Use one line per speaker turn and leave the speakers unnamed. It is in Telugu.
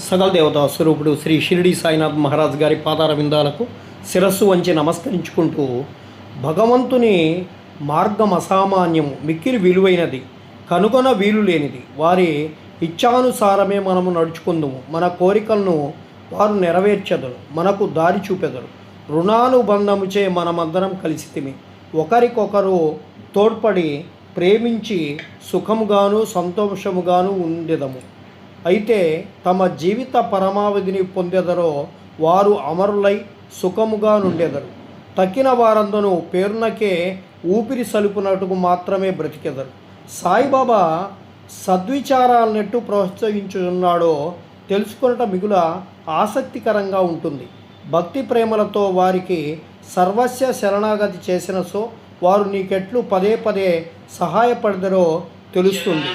సకల దేవతా స్వరూపుడు శ్రీ షిరిడి సాయినాథ్ మహారాజ్ గారి పాదార విందాలకు శిరస్సు వంచి నమస్కరించుకుంటూ, భగవంతుని మార్గం అసామాన్యము, మిక్కిలి విలువైనది, కనుగొన వీలు లేనిది, వారి ఇచ్ఛానుసారమే మనము నడుచుకుందుము, మన కోరికలను వారు నెరవేర్చెదరు, మనకు దారి చూపెదరు, రుణానుబంధముచే మనమందరం కలిసితిమి, ఒకరికొకరు తోడ్పడి ప్రేమించి సుఖముగాను సంతోషముగాను ఉండెదము. అయితే తమ జీవిత పరమావధిని పొందెదరో వారు అమరులై సుఖముగా నుండెదరు. తక్కిన వారందరూ పేరునకే ఊపిరి సలుపునట్టుకు మాత్రమే బ్రతికెదరు. సాయిబాబా సద్విచారాలనెట్టు ప్రోత్సహించున్నాడో తెలుసుకొనట మిగుల ఆసక్తికరంగా ఉంటుంది. భక్తి ప్రేమలతో వారికి సర్వస్వ శరణాగతి చేసిన సో వారు నీకెట్లు పదే పదే సహాయపడదరో తెలుస్తుంది.